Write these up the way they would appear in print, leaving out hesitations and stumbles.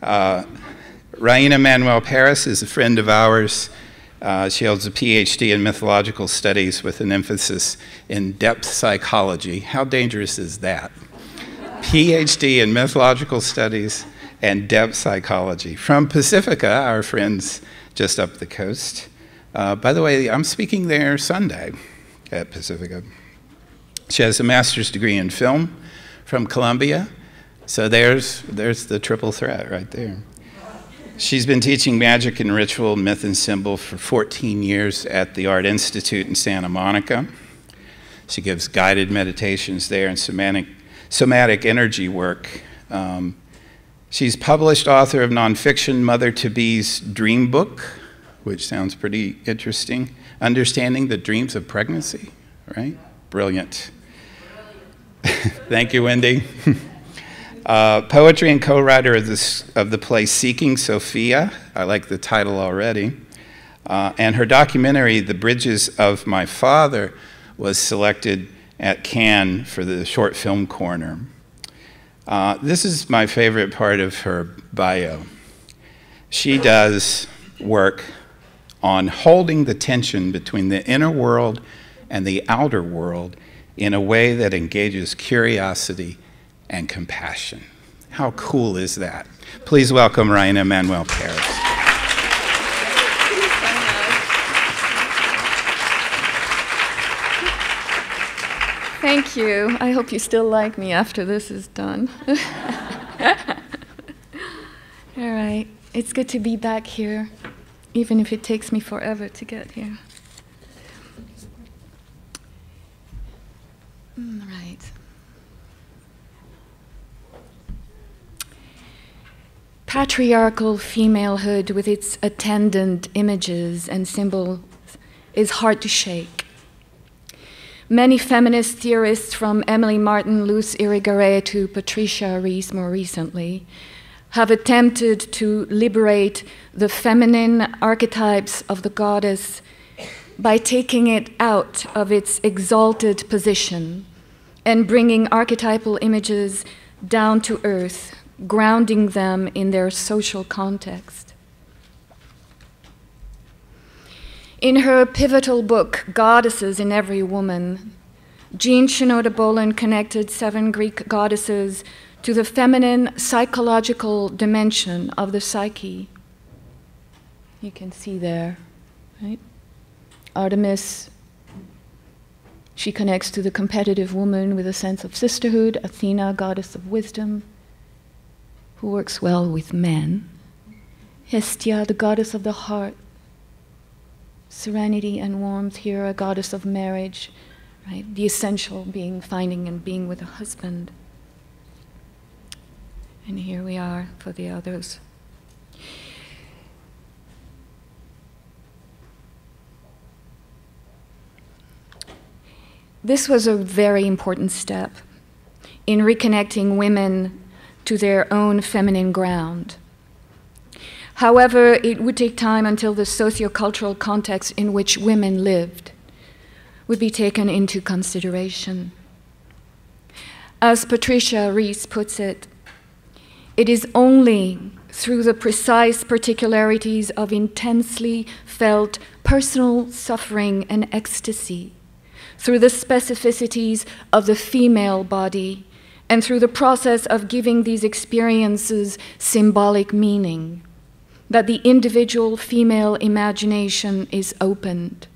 Raina Manuel Paris is a friend of ours. She holds a PhD in mythological studies with an emphasis in depth psychology. How dangerous is that? PhD in mythological studies and depth psychology. From Pacifica, our friends just up the coast. By the way, I'm speaking there Sunday at Pacifica. She has a master's degree in film from Columbia. So there's the triple threat right there. She's been teaching magic and ritual, myth and symbol for 14 years at the Art Institute in Santa Monica. She gives guided meditations there and somatic energy work. She's published author of nonfiction Mother-to-Be's Dream Book, which sounds pretty interesting. Understanding the Dreams of Pregnancy, right? Brilliant. Thank you, Wendy. Poetry and co-writer of the play Seeking Sophia. I like the title already. And her documentary, The Bridges of My Father, was selected at Cannes for the Short Film Corner. This is my favorite part of her bio. She does work on holding the tension between the inner world and the outer world in a way that engages curiosity and compassion. How cool is that? Please welcome Raina Manuel Paris. Thank you. I hope you still like me after this is done. All right. It's good to be back here, even if it takes me forever to get here. All right. Patriarchal femalehood with its attendant images and symbols is hard to shake. Many feminist theorists, from Emily Martin, Luz Irigaray to Patricia Reese more recently, have attempted to liberate the feminine archetypes of the goddess by taking it out of its exalted position and bringing archetypal images down to earth, grounding them in their social context. In her pivotal book, Goddesses in Every Woman, Jean Shinoda Bolen connected 7 Greek goddesses to the feminine psychological dimension of the psyche. You can see there, right? Artemis, she connects to the competitive woman with a sense of sisterhood. Athena, goddess of wisdom, who works well with men. Hestia, the goddess of the heart, serenity and warmth. Here, a goddess of marriage, right? The essential being finding and being with a husband. And here we are for the others. This was a very important step in reconnecting women to their own feminine ground. However, it would take time until the sociocultural context in which women lived would be taken into consideration. As Patricia Reese puts it, it is only through the precise particularities of intensely felt personal suffering and ecstasy, through the specificities of the female body, and through the process of giving these experiences symbolic meaning, that the individual female imagination is opened.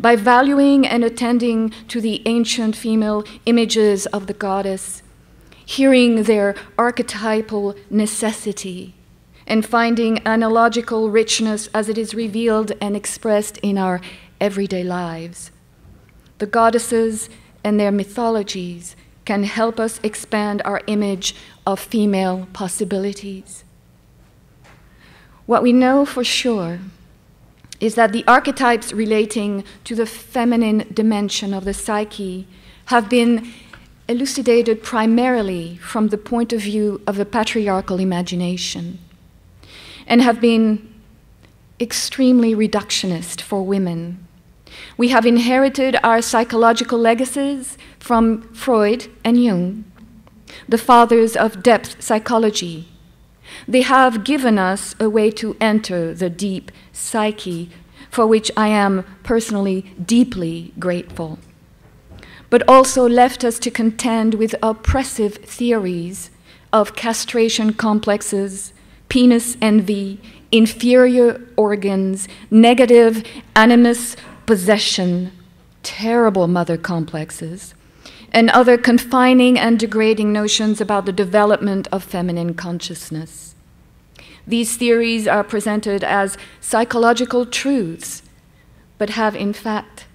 By valuing and attending to the ancient female images of the goddess, hearing their archetypal necessity, and finding analogical richness as it is revealed and expressed in our everyday lives, the goddesses and their mythologies can help us expand our image of female possibilities. What we know for sure is that the archetypes relating to the feminine dimension of the psyche have been elucidated primarily from the point of view of the patriarchal imagination and have been extremely reductionist for women. We have inherited our psychological legacies from Freud and Jung, the fathers of depth psychology, They have given us a way to enter the deep psyche, for which I am personally deeply grateful, but also left us to contend with oppressive theories of castration complexes, penis envy, inferior organs, negative animus possession, terrible mother complexes, and other confining and degrading notions about the development of feminine consciousness. These theories are presented as psychological truths, but have in fact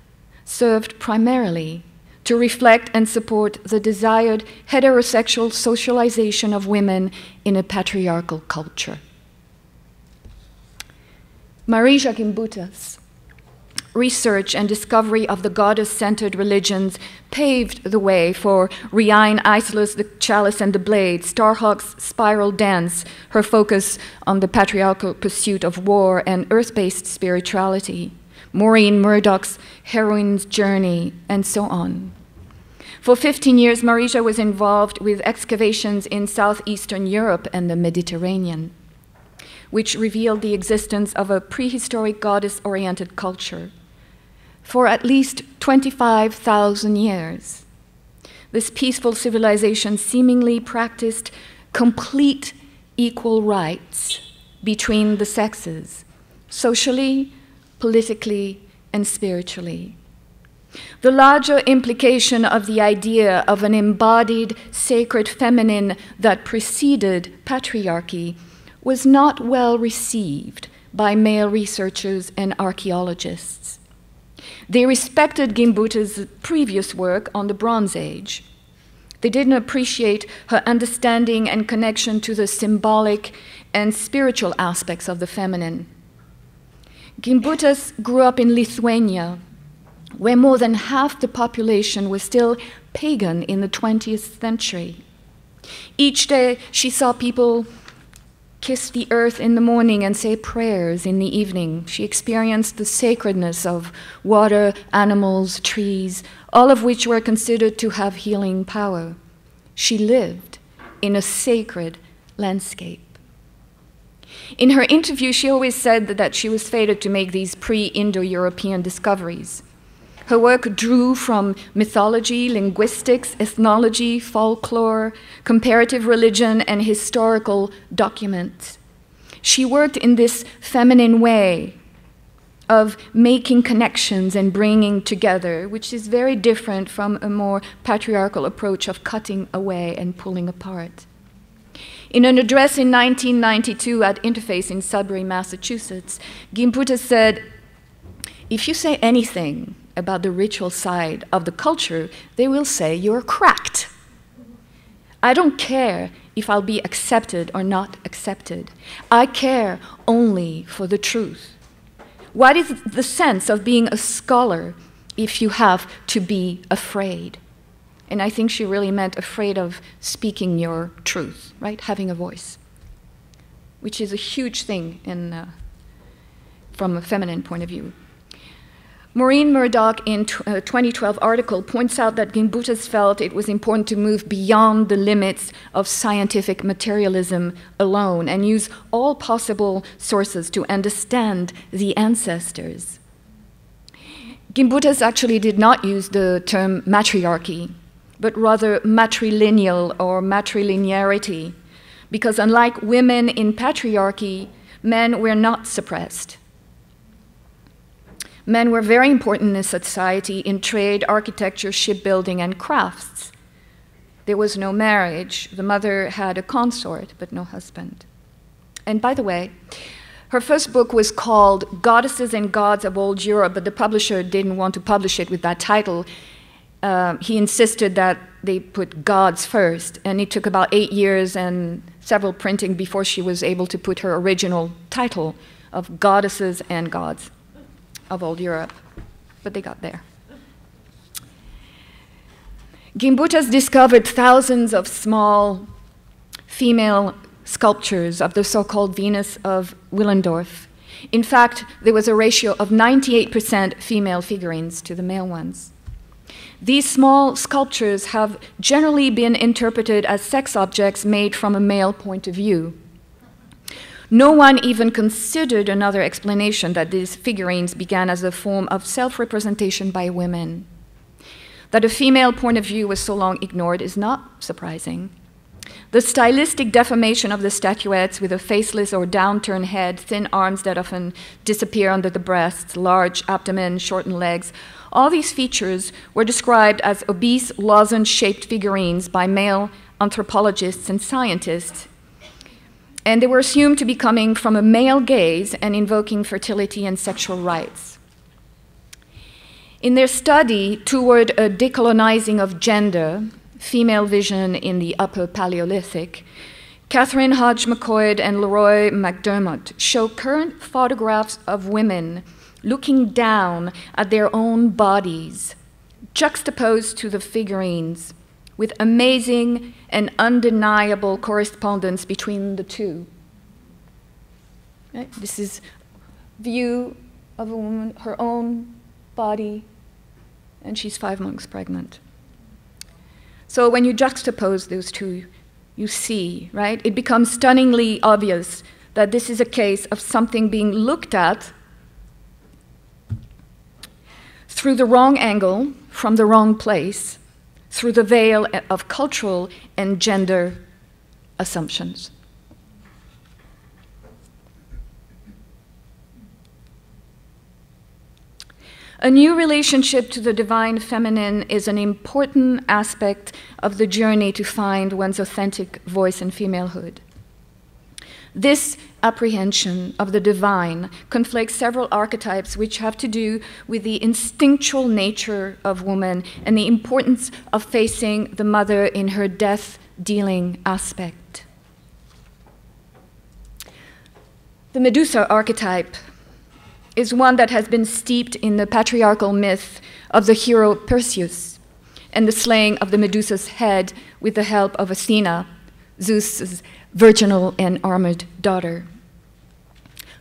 served primarily to reflect and support the desired heterosexual socialization of women in a patriarchal culture. Marija Gimbuta's research and discovery of the goddess-centered religions paved the way for Riain Isolus, the Chalice and the Blade, Starhawk's Spiral Dance, her focus on the patriarchal pursuit of war and earth-based spirituality, Maureen Murdoch's Heroine's Journey, and so on. For 15 years, Marija was involved with excavations in southeastern Europe and the Mediterranean, which revealed the existence of a prehistoric goddess-oriented culture for at least 25,000 years. This peaceful civilization seemingly practiced complete equal rights between the sexes, socially, politically, and spiritually. The larger implication of the idea of an embodied sacred feminine that preceded patriarchy was not well received by male researchers and archaeologists. They respected Gimbuta's previous work on the Bronze Age. They didn't appreciate her understanding and connection to the symbolic and spiritual aspects of the feminine. Gimbutas grew up in Lithuania, where more than half the population was still pagan in the 20th century. Each day, she saw people kiss the earth in the morning and say prayers in the evening. She experienced the sacredness of water, animals, trees, all of which were considered to have healing power. She lived in a sacred landscape. In her interview, she always said that she was fated to make these pre-Indo-European discoveries. Her work drew from mythology, linguistics, ethnology, folklore, comparative religion, and historical documents. She worked in this feminine way of making connections and bringing together, which is very different from a more patriarchal approach of cutting away and pulling apart. In an address in 1992 at Interface in Sudbury, Massachusetts, Gimbuta said, "If you say anything about the ritual side of the culture, they will say you're cracked. I don't care if I'll be accepted or not accepted. I care only for the truth. What is the sense of being a scholar if you have to be afraid?" And I think she really meant afraid of speaking your truth, right? Having a voice, which is a huge thing from a feminine point of view. Maureen Murdoch, in a 2012 article, points out that Gimbutas felt it was important to move beyond the limits of scientific materialism alone and use all possible sources to understand the ancestors. Gimbutas actually did not use the term matriarchy, but rather matrilineal or matrilinearity, because unlike women in patriarchy, men were not suppressed. Men were very important in society in trade, architecture, shipbuilding, and crafts. There was no marriage. The mother had a consort, but no husband. And by the way, her first book was called Goddesses and Gods of Old Europe, but the publisher didn't want to publish it with that title. He insisted that they put gods first, and it took about 8 years and several printing before she was able to put her original title of Goddesses and Gods of Old Europe, but they got there. Gimbutas discovered thousands of small female sculptures of the so-called Venus of Willendorf. In fact, there was a ratio of 98% female figurines to the male ones. These small sculptures have generally been interpreted as sex objects made from a male point of view. No one even considered another explanation, that these figurines began as a form of self-representation by women. That a female point of view was so long ignored is not surprising. The stylistic deformation of the statuettes with a faceless or downturned head, thin arms that often disappear under the breasts, large abdomen, shortened legs, all these features were described as obese, lozenge-shaped figurines by male anthropologists and scientists, and they were assumed to be coming from a male gaze and invoking fertility and sexual rights. In their study toward a decolonizing of gender, female vision in the Upper Paleolithic, Catherine Hodge McCoy and Leroy McDermott show current photographs of women looking down at their own bodies, juxtaposed to the figurines, with amazing and undeniable correspondence between the two. Right? This is view of a woman, her own body, and she's 5 months pregnant. So when you juxtapose those two, you see, right? It becomes stunningly obvious that this is a case of something being looked at through the wrong angle, from the wrong place, through the veil of cultural and gender assumptions. A new relationship to the divine feminine is an important aspect of the journey to find one's authentic voice in femalehood. This apprehension of the divine conflicts several archetypes which have to do with the instinctual nature of woman and the importance of facing the mother in her death-dealing aspect. The Medusa archetype is one that has been steeped in the patriarchal myth of the hero Perseus and the slaying of the Medusa's head with the help of Athena, Zeus's virginal and armored daughter.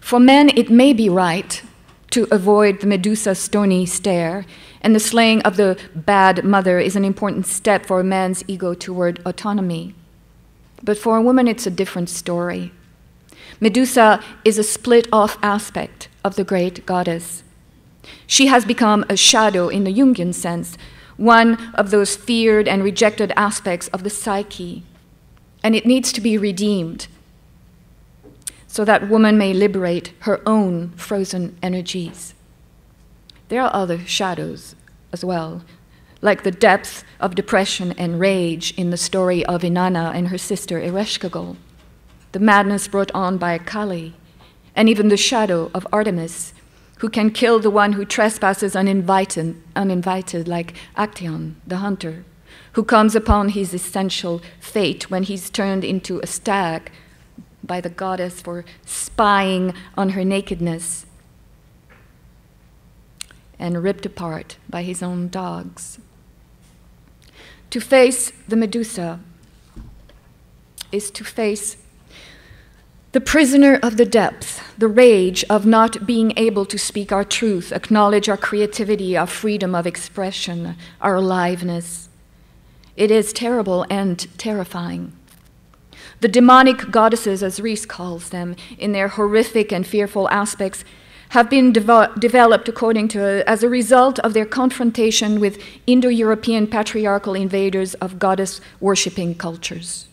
For men, it may be right to avoid the Medusa's stony stare, and the slaying of the bad mother is an important step for a man's ego toward autonomy. But for a woman, it's a different story. Medusa is a split-off aspect of the great goddess. She has become a shadow in the Jungian sense, one of those feared and rejected aspects of the psyche, and it needs to be redeemed so that woman may liberate her own frozen energies. There are other shadows as well, like the depth of depression and rage in the story of Inanna and her sister Ereshkigal, the madness brought on by Kali, and even the shadow of Artemis, who can kill the one who trespasses uninvited, like Actaeon, the hunter, who comes upon his essential fate when he's turned into a stag by the goddess for spying on her nakedness, and ripped apart by his own dogs. To face the Medusa is to face the prisoner of the depth, the rage of not being able to speak our truth, acknowledge our creativity, our freedom of expression, our aliveness. It is terrible and terrifying. The demonic goddesses, as Rees calls them, in their horrific and fearful aspects, have been developed as a result of their confrontation with Indo-European patriarchal invaders of goddess-worshipping cultures.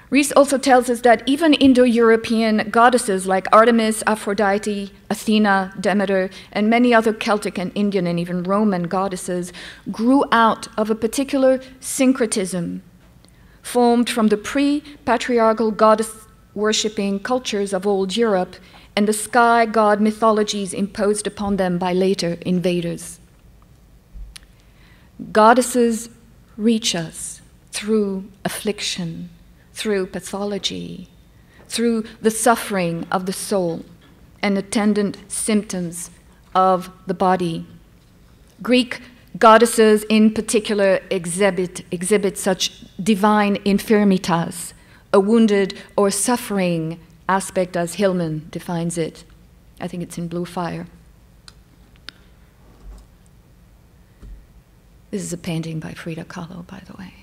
Rees also tells us that even Indo-European goddesses like Artemis, Aphrodite, Athena, Demeter, and many other Celtic and Indian and even Roman goddesses grew out of a particular syncretism formed from the pre-patriarchal goddess-worshipping cultures of old Europe and the sky god mythologies imposed upon them by later invaders. Goddesses reach us through affliction, through pathology, through the suffering of the soul and attendant symptoms of the body. Greek goddesses in particular exhibit such divine infirmitas, a wounded or suffering aspect as Hillman defines it. I think it's in Blue Fire. This is a painting by Frida Kahlo, by the way.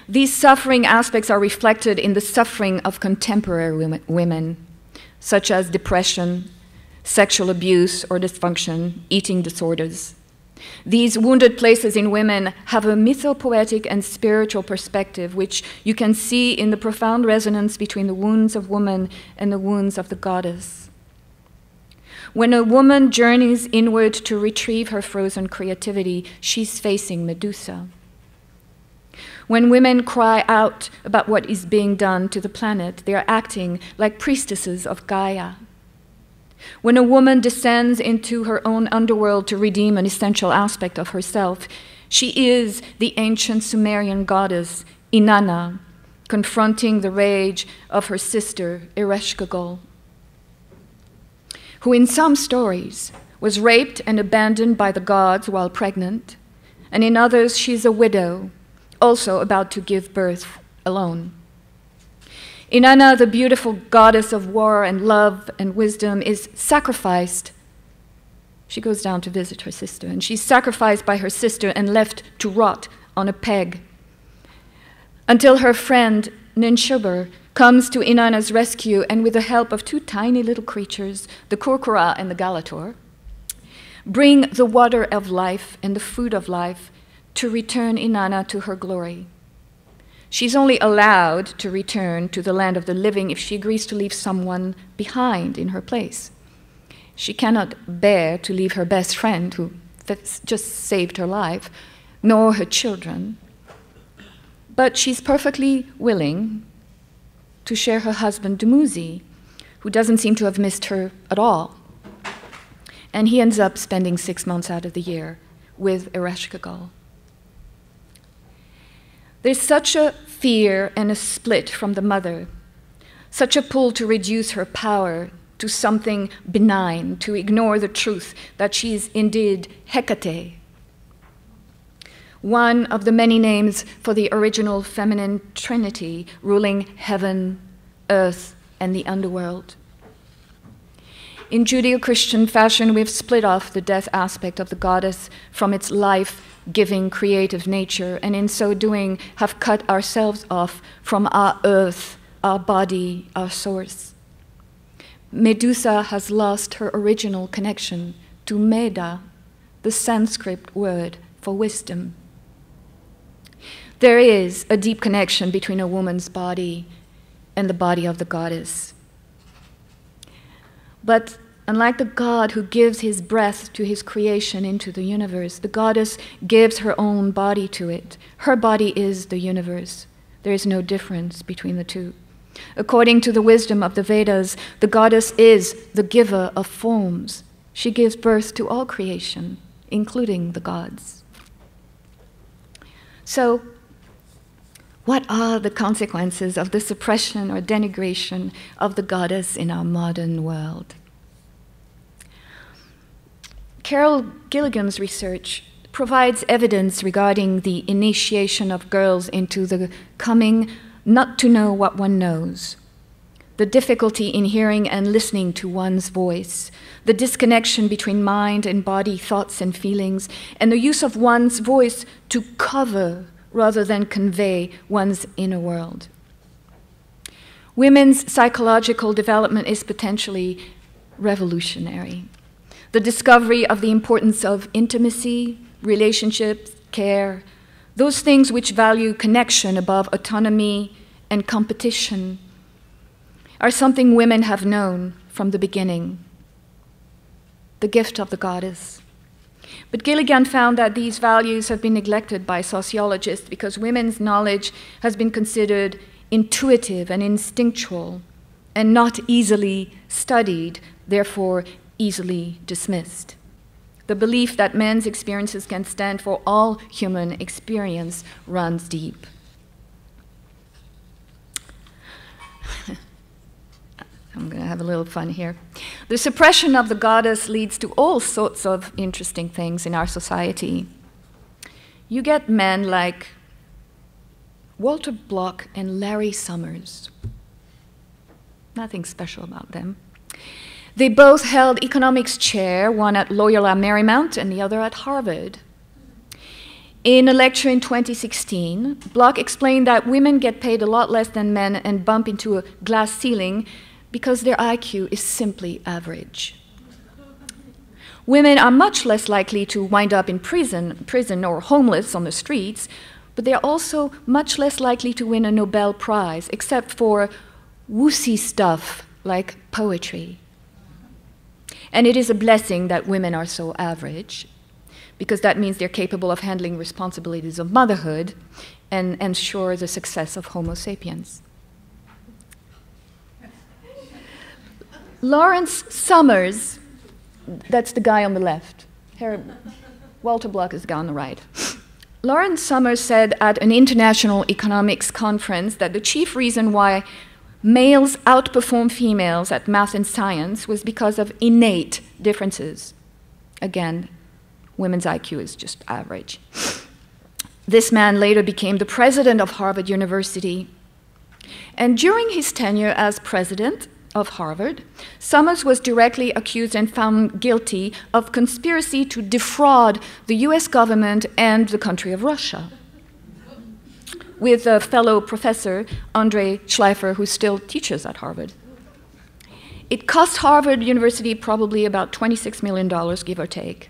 These suffering aspects are reflected in the suffering of contemporary women, such as depression, sexual abuse or dysfunction, eating disorders. These wounded places in women have a mythopoetic and spiritual perspective, which you can see in the profound resonance between the wounds of woman and the wounds of the goddess. When a woman journeys inward to retrieve her frozen creativity, she's facing Medusa. When women cry out about what is being done to the planet, they are acting like priestesses of Gaia. When a woman descends into her own underworld to redeem an essential aspect of herself, she is the ancient Sumerian goddess Inanna, confronting the rage of her sister Ereshkigal, who in some stories was raped and abandoned by the gods while pregnant, and in others she's a widow, also about to give birth alone. Inanna, the beautiful goddess of war and love and wisdom, is sacrificed. She goes down to visit her sister, and she's sacrificed by her sister and left to rot on a peg, until her friend Ninshubur comes to Inanna's rescue, and with the help of two tiny little creatures, the Kurkura and the Galator, bring the water of life and the food of life to return Inanna to her glory. She's only allowed to return to the land of the living if she agrees to leave someone behind in her place. She cannot bear to leave her best friend, who just saved her life, nor her children. But she's perfectly willing to share her husband, Dumuzi, who doesn't seem to have missed her at all. And he ends up spending 6 months out of the year with Ereshkigal. There's such a fear and a split from the mother, such a pull to reduce her power to something benign, to ignore the truth that she is indeed Hecate, one of the many names for the original feminine trinity ruling heaven, earth, and the underworld. In Judeo-Christian fashion, we've split off the death aspect of the goddess from its life-giving creative nature, and in so doing have cut ourselves off from our earth, our body, our source. Medusa has lost her original connection to Meda, the Sanskrit word for wisdom. There is a deep connection between a woman's body and the body of the goddess. But unlike the God who gives his breath to his creation into the universe, the goddess gives her own body to it. Her body is the universe. There is no difference between the two. According to the wisdom of the Vedas, the goddess is the giver of forms. She gives birth to all creation, including the gods. So, what are the consequences of the suppression or denigration of the goddess in our modern world? Carol Gilligan's research provides evidence regarding the initiation of girls into the coming not to know what one knows, the difficulty in hearing and listening to one's voice, the disconnection between mind and body, thoughts and feelings, and the use of one's voice to cover rather than convey one's inner world. Women's psychological development is potentially revolutionary. The discovery of the importance of intimacy, relationships, care, those things which value connection above autonomy and competition, are something women have known from the beginning, the gift of the goddess. But Gilligan found that these values have been neglected by sociologists because women's knowledge has been considered intuitive and instinctual and not easily studied, therefore easily dismissed. The belief that men's experiences can stand for all human experience runs deep. I'm going to have a little fun here. The suppression of the goddess leads to all sorts of interesting things in our society. You get men like Walter Block and Larry Summers. Nothing special about them. They both held economics chair, one at Loyola Marymount and the other at Harvard. In a lecture in 2016, Bloch explained that women get paid a lot less than men and bump into a glass ceiling because their IQ is simply average. Women are much less likely to wind up in prison or homeless on the streets, but they're also much less likely to win a Nobel Prize, except for woosy stuff like poetry. And it is a blessing that women are so average, because that means they're capable of handling responsibilities of motherhood and ensure the success of Homo sapiens. Lawrence Summers, that's the guy on the left. Walter Bloch is the guy on the right. Lawrence Summers said at an international economics conference that the chief reason why males outperform females at math and science was because of innate differences. Again, women's IQ is just average. This man later became the president of Harvard University. And during his tenure as president of Harvard, Summers was directly accused and found guilty of conspiracy to defraud the US government and the country of Russia, with a fellow professor, Andre Schleifer, who still teaches at Harvard. It cost Harvard University probably about $26 million, give or take.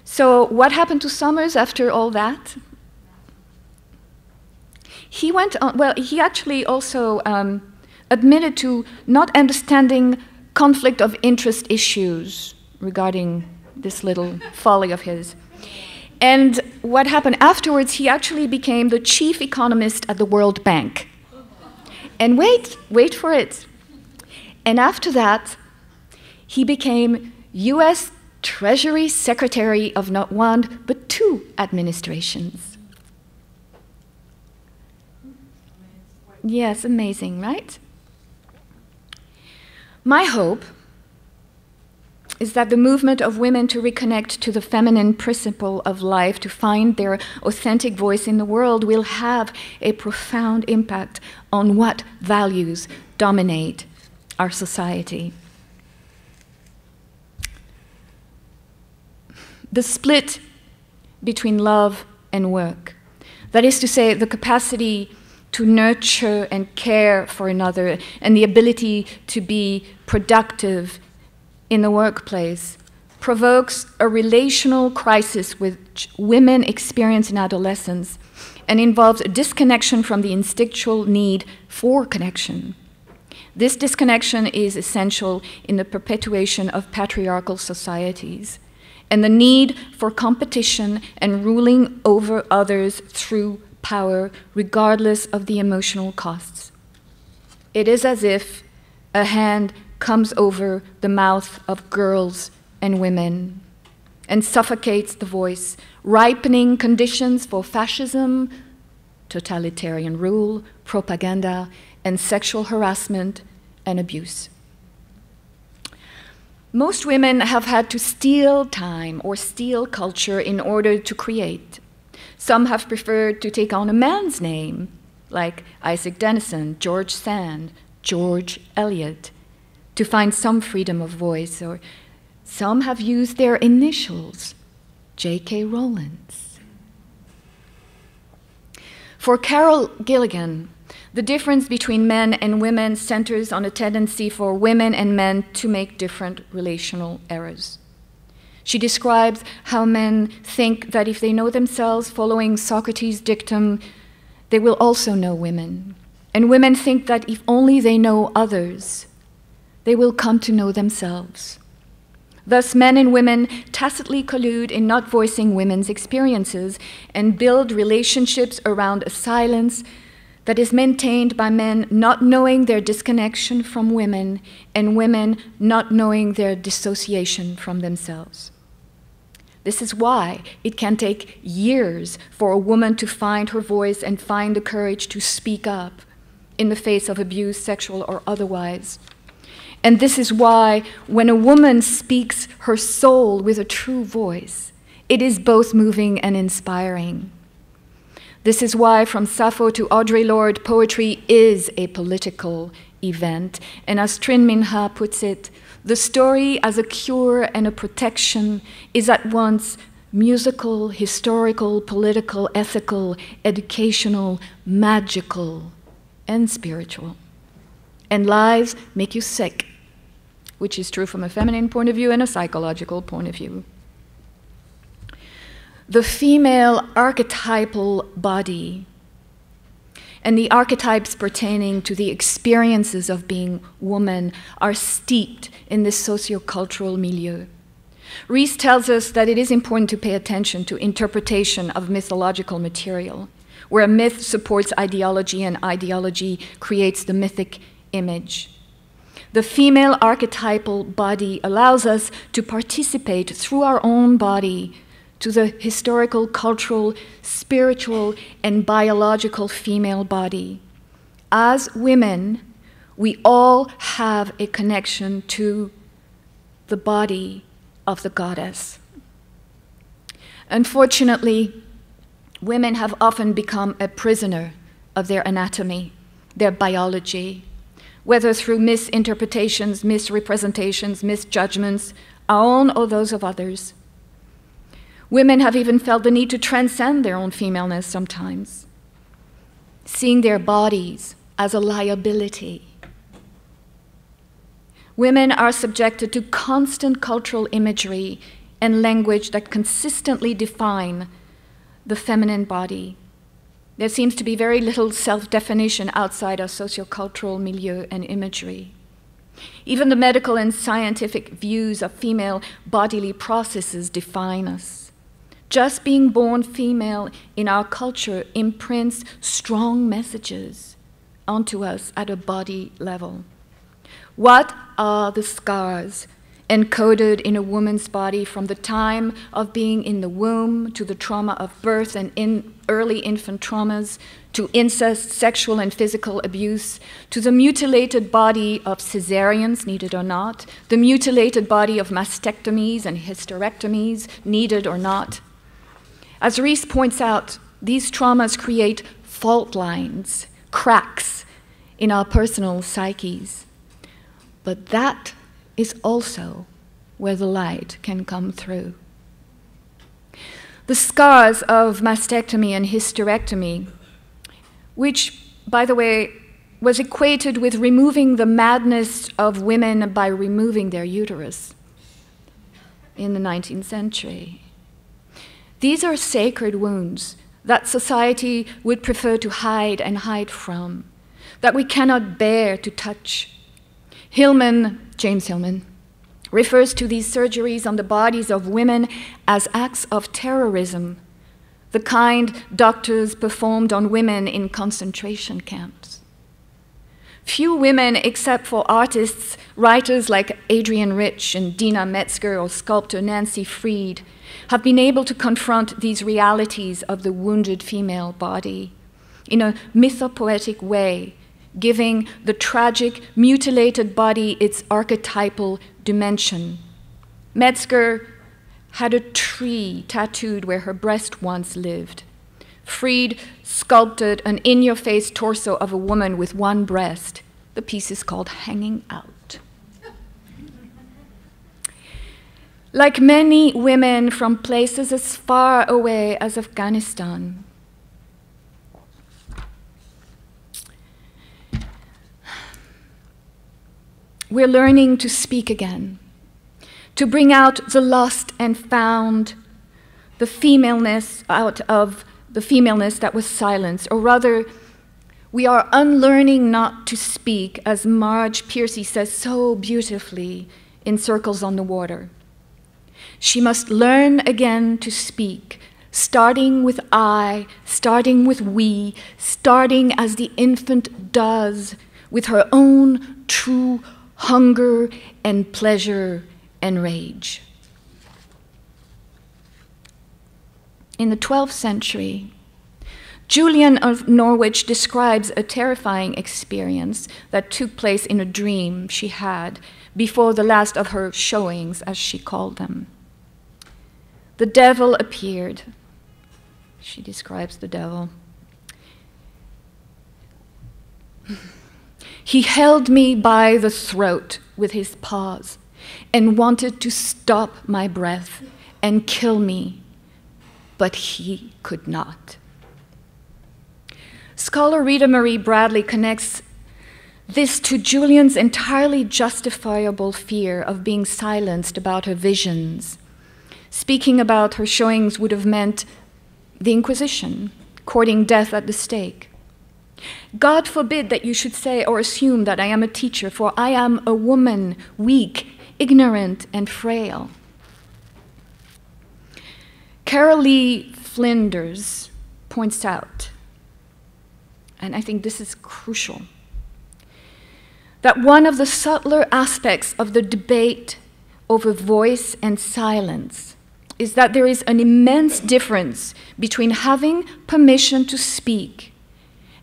So what happened to Summers after all that? He went on, well, he actually also admitted to not understanding conflict of interest issues regarding this little folly of his. And what happened afterwards, he actually became the chief economist at the World Bank. And wait for it. And after that, he became US Treasury Secretary of not one, but two administrations. Yes, amazing, right? My hope is that the movement of women to reconnect to the feminine principle of life, to find their authentic voice in the world, will have a profound impact on what values dominate our society. The split between love and work, that is to say, the capacity to nurture and care for another, and the ability to be productive in the workplace, provokes a relational crisis which women experience in adolescence and involves a disconnection from the instinctual need for connection. This disconnection is essential in the perpetuation of patriarchal societies and the need for competition and ruling over others through power, regardless of the emotional costs. It is as if a hand comes over the mouth of girls and women and suffocates the voice, ripening conditions for fascism, totalitarian rule, propaganda, and sexual harassment and abuse. Most women have had to steal time or steal culture in order to create. Some have preferred to take on a man's name, like Isaac Denison, George Sand, George Eliot, to find some freedom of voice, or some have used their initials, J.K. Rowlands. For Carol Gilligan, the difference between men and women centers on a tendency for women and men to make different relational errors. She describes how men think that if they know themselves following Socrates' dictum, they will also know women. And women think that if only they know others, they will come to know themselves. Thus, men and women tacitly collude in not voicing women's experiences and build relationships around a silence that is maintained by men not knowing their disconnection from women and women not knowing their dissociation from themselves. This is why it can take years for a woman to find her voice and find the courage to speak up in the face of abuse, sexual or otherwise. And this is why when a woman speaks her soul with a true voice, it is both moving and inspiring. This is why from Sappho to Audre Lorde, poetry is a political event. And as Trinh Minh puts it, the story as a cure and a protection is at once musical, historical, political, ethical, educational, magical, and spiritual. And lies make you sick, which is true from a feminine point of view and a psychological point of view. The female archetypal body and the archetypes pertaining to the experiences of being woman are steeped in this sociocultural milieu. Rees tells us that it is important to pay attention to interpretation of mythological material, where a myth supports ideology and ideology creates the mythic image. The female archetypal body allows us to participate through our own body to the historical, cultural, spiritual, and biological female body. As women, we all have a connection to the body of the goddess. Unfortunately, women have often become a prisoner of their anatomy, their biology, whether through misinterpretations, misrepresentations, misjudgments, our own or those of others. Women have even felt the need to transcend their own femaleness sometimes, seeing their bodies as a liability. Women are subjected to constant cultural imagery and language that consistently define the feminine body. There seems to be very little self-definition outside our sociocultural milieu and imagery. Even the medical and scientific views of female bodily processes define us. Just being born female in our culture imprints strong messages onto us at a body level. What are the scars encoded in a woman's body from the time of being in the womb to the trauma of birth and in early infant traumas, to incest, sexual and physical abuse, to the mutilated body of cesareans, needed or not, the mutilated body of mastectomies and hysterectomies, needed or not? As Rees points out, these traumas create fault lines, cracks in our personal psyches. But that is also where the light can come through. The scars of mastectomy and hysterectomy, which, by the way, was equated with removing the madness of women by removing their uterus in the 19th century. These are sacred wounds that society would prefer to hide and hide from, that we cannot bear to touch. James Hillman, refers to these surgeries on the bodies of women as acts of terrorism, the kind doctors performed on women in concentration camps. Few women, except for artists, writers like Adrienne Rich and Dina Metzger or sculptor Nancy Fried, have been able to confront these realities of the wounded female body in a mythopoetic way, giving the tragic, mutilated body its archetypal dimension. Metzger had a tree tattooed where her breast once lived. Fried sculpted an in-your-face torso of a woman with one breast. The piece is called Hanging Out. Like many women from places as far away as Afghanistan, we're learning to speak again, to bring out the lost and found, the femaleness out of the femaleness that was silenced, or rather, we are unlearning not to speak, as Marge Piercy says so beautifully in Circles on the Water. She must learn again to speak, starting with I, starting with we, starting as the infant does, with her own true hunger and pleasure and rage. In the 12th century, Julian of Norwich describes a terrifying experience that took place in a dream she had before the last of her showings, as she called them. The devil appeared. She describes the devil. He held me by the throat with his paws and wanted to stop my breath and kill me but he could not. Scholar Rita Marie Bradley connects this to Julian's entirely justifiable fear of being silenced about her visions. Speaking about her showings would have meant the Inquisition, courting death at the stake. God forbid that you should say or assume that I am a teacher, for I am a woman, weak, ignorant, and frail. Carol Lee Flinders points out, and I think this is crucial, that one of the subtler aspects of the debate over voice and silence is that there is an immense difference between having permission to speak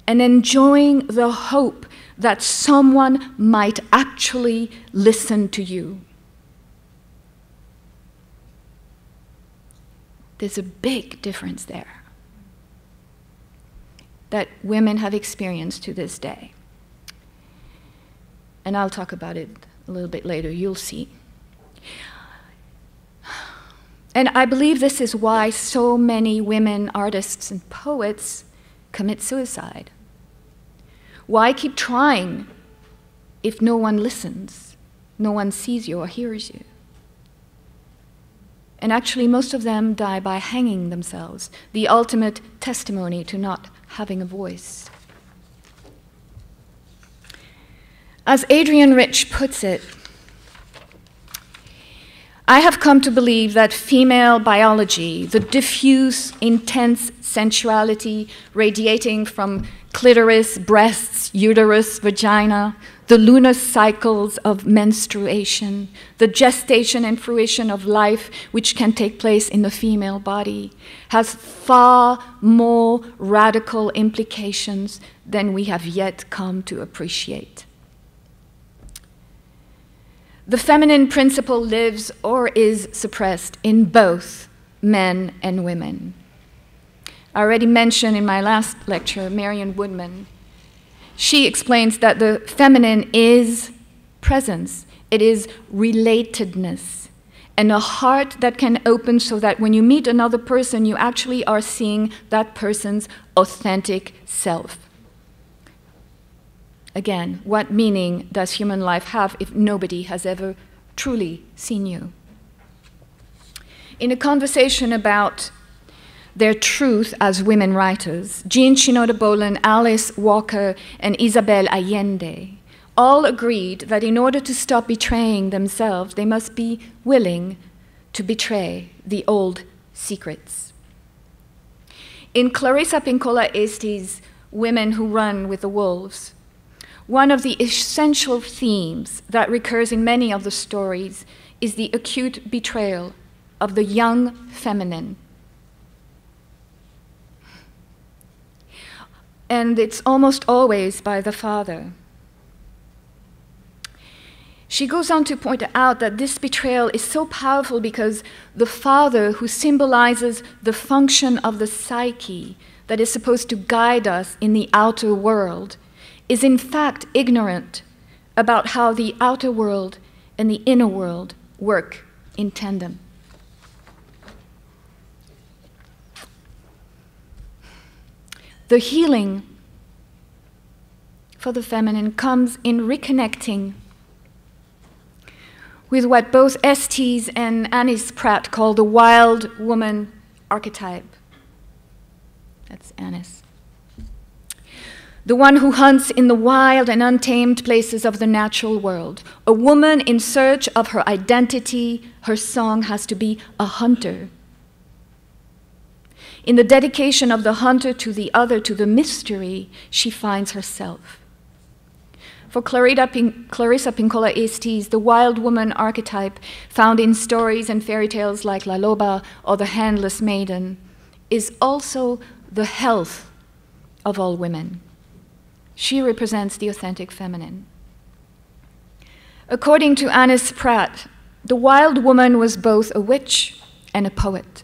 and enjoying the hope that someone might actually listen to you. There's a big difference there that women have experienced to this day. And I'll talk about it a little bit later, you'll see. And I believe this is why so many women artists and poets commit suicide. Why keep trying if no one listens, no one sees you or hears you? And actually, most of them die by hanging themselves, the ultimate testimony to not having a voice. As Adrienne Rich puts it, I have come to believe that female biology, the diffuse, intense sensuality radiating from clitoris, breasts, uterus, vagina, the lunar cycles of menstruation, the gestation and fruition of life which can take place in the female body, has far more radical implications than we have yet come to appreciate. The feminine principle lives or is suppressed in both men and women. I already mentioned in my last lecture, Marion Woodman. She explains that the feminine is presence, it is relatedness, and a heart that can open so that when you meet another person, you actually are seeing that person's authentic self. Again, what meaning does human life have if nobody has ever truly seen you? In a conversation about their truth as women writers, Jean Shinoda Bolen, Alice Walker, and Isabel Allende all agreed that in order to stop betraying themselves, they must be willing to betray the old secrets. In Clarissa Pinkola Estes' Women Who Run with the Wolves, one of the essential themes that recurs in many of the stories is the acute betrayal of the young feminine. And it's almost always by the father. She goes on to point out that this betrayal is so powerful because the father, who symbolizes the function of the psyche that is supposed to guide us in the outer world, is in fact ignorant about how the outer world and the inner world work in tandem. The healing for the feminine comes in reconnecting with what both Estes and Annis Pratt call the wild woman archetype. That's Annis. The one who hunts in the wild and untamed places of the natural world. A woman in search of her identity, her song has to be a hunter. In the dedication of the hunter to the other, to the mystery, she finds herself. For Clarissa Pinkola Estes, the wild woman archetype found in stories and fairy tales like La Loba or the Handless Maiden is also the health of all women. She represents the authentic feminine. According to Annis Pratt, the wild woman was both a witch and a poet.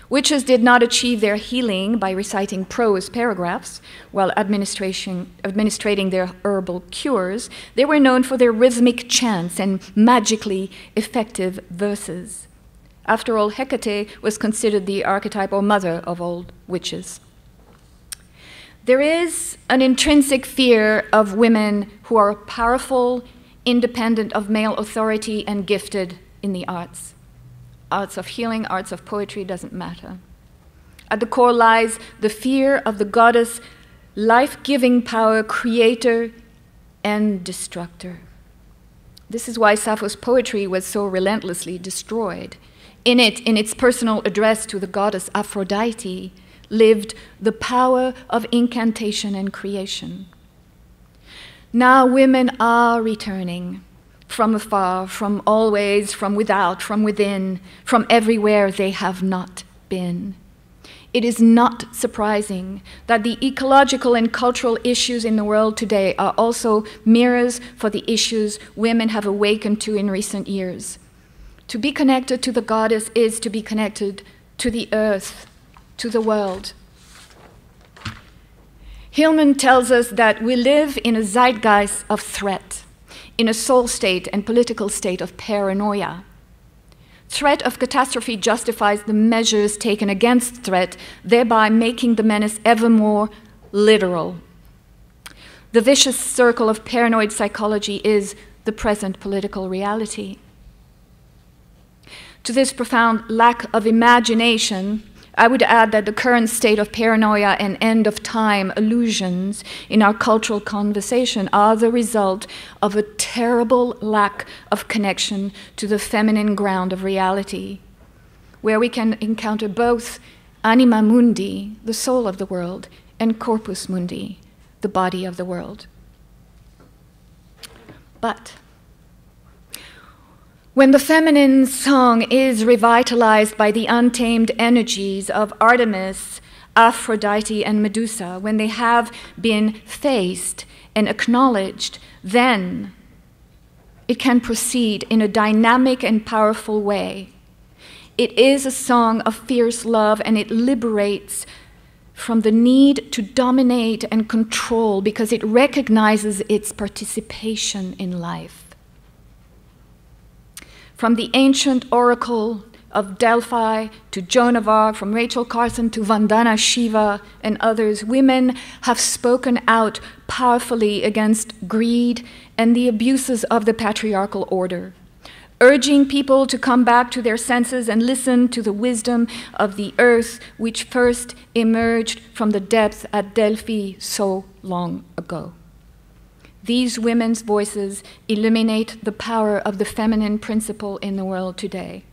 Witches did not achieve their healing by reciting prose paragraphs while administrating their herbal cures. They were known for their rhythmic chants and magically effective verses. After all, Hecate was considered the archetypal mother of all witches. There is an intrinsic fear of women who are powerful, independent of male authority, and gifted in the arts. Arts of healing, arts of poetry, doesn't matter. At the core lies the fear of the goddess, life-giving power, creator and destructor. This is why Sappho's poetry was so relentlessly destroyed. In it, in its personal address to the goddess Aphrodite, lived the power of incantation and creation. Now women are returning from afar, from always, from without, from within, from everywhere they have not been. It is not surprising that the ecological and cultural issues in the world today are also mirrors for the issues women have awakened to in recent years. To be connected to the goddess is to be connected to the earth, to the world. Hillman tells us that we live in a zeitgeist of threat, in a soul state and political state of paranoia. Threat of catastrophe justifies the measures taken against threat, thereby making the menace ever more literal. The vicious circle of paranoid psychology is the present political reality. To this profound lack of imagination, I would add that the current state of paranoia and end-of-time illusions in our cultural conversation are the result of a terrible lack of connection to the feminine ground of reality, where we can encounter both anima mundi, the soul of the world, and corpus mundi, the body of the world. But when the feminine song is revitalized by the untamed energies of Artemis, Aphrodite, and Medusa, when they have been faced and acknowledged, then it can proceed in a dynamic and powerful way. It is a song of fierce love, and it liberates from the need to dominate and control because it recognizes its participation in life. From the ancient oracle of Delphi to Joan of Arc, from Rachel Carson to Vandana Shiva and others, women have spoken out powerfully against greed and the abuses of the patriarchal order, urging people to come back to their senses and listen to the wisdom of the earth, which first emerged from the depths at Delphi so long ago. These women's voices illuminate the power of the feminine principle in the world today,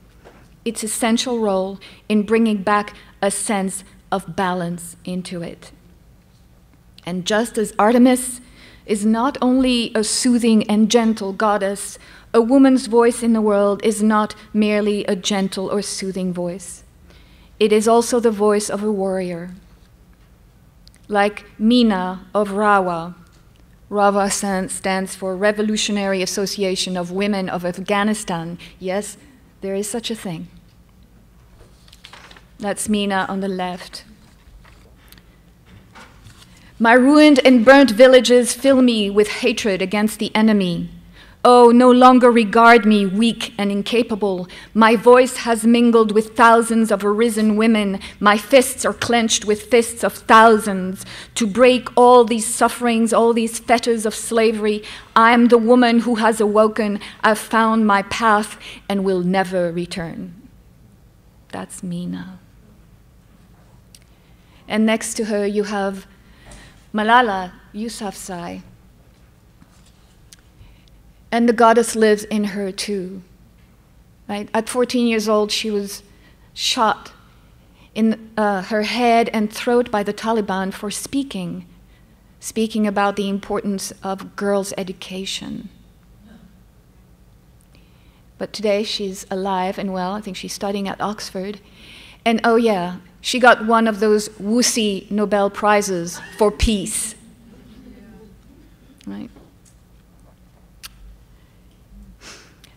its essential role in bringing back a sense of balance into it. And just as Artemis is not only a soothing and gentle goddess, a woman's voice in the world is not merely a gentle or soothing voice. It is also the voice of a warrior. Like Meena of Rawa. Rawa stands for Revolutionary Association of Women of Afghanistan. Yes, there is such a thing. That's Meena on the left. My ruined and burnt villages fill me with hatred against the enemy. Oh, no longer regard me weak and incapable. My voice has mingled with thousands of arisen women. My fists are clenched with fists of thousands. To break all these sufferings, all these fetters of slavery, I am the woman who has awoken. I've found my path and will never return. That's Meena. And next to her you have Malala Yousufzai. And the goddess lives in her too. Right? At 14 years old, she was shot in her head and throat by the Taliban for speaking about the importance of girls' education. But today she's alive and well. I think she's studying at Oxford. And oh yeah, she got one of those wussy Nobel Prizes for peace. Right?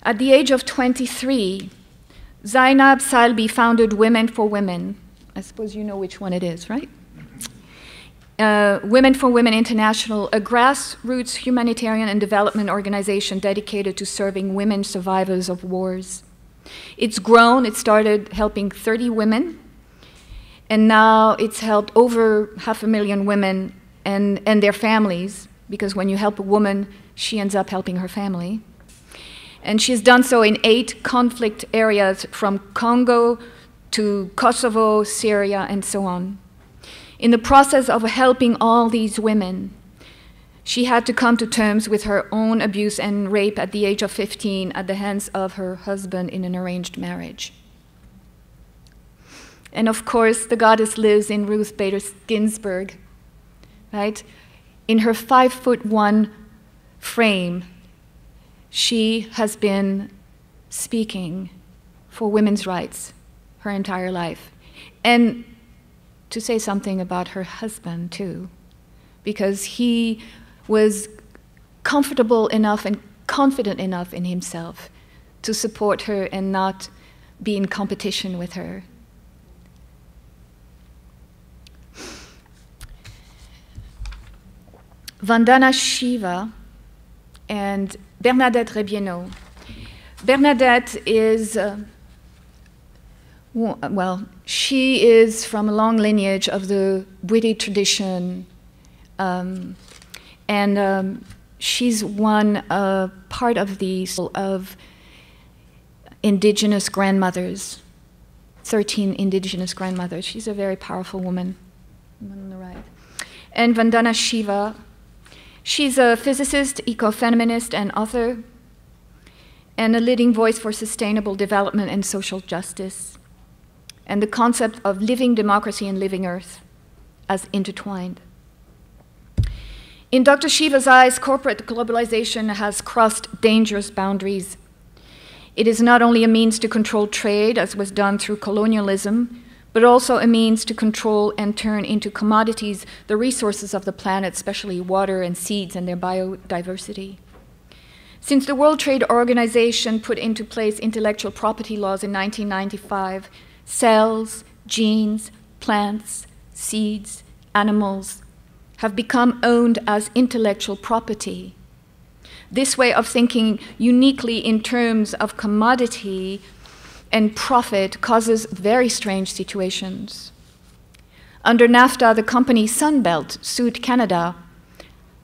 At the age of 23, Zainab Salbi founded Women for Women. I suppose you know which one it is, right? Women for Women International, a grassroots humanitarian and development organization dedicated to serving women survivors of wars. It's grown. It started helping 30 women, and now it's helped over 500,000 women and their families, because when you help a woman, she ends up helping her family. And she's done so in 8 conflict areas, from Congo to Kosovo, Syria, and so on. In the process of helping all these women, she had to come to terms with her own abuse and rape at the age of 15 at the hands of her husband in an arranged marriage. And of course, the goddess lives in Ruth Bader Ginsburg, right? In her 5'1" frame, she has been speaking for women's rights her entire life. And to say something about her husband, too, because he was comfortable enough and confident enough in himself to support her and not be in competition with her. Vandana Shiva and Bernadette Rebieno. Bernadette is, well, she is from a long lineage of the Bwiti tradition, and she's one part of the of indigenous grandmothers, 13 indigenous grandmothers. She's a very powerful woman. One on the right. And Vandana Shiva, she's a physicist, ecofeminist, and author, and a leading voice for sustainable development and social justice, and the concept of living democracy and living Earth as intertwined. In Dr. Shiva's eyes, corporate globalization has crossed dangerous boundaries. It is not only a means to control trade, as was done through colonialism, but also a means to control and turn into commodities the resources of the planet, especially water and seeds and their biodiversity. Since the World Trade Organization put into place intellectual property laws in 1995, cells, genes, plants, seeds, animals have become owned as intellectual property. This way of thinking uniquely in terms of commodity and profit causes very strange situations. Under NAFTA, the company Sunbelt sued Canada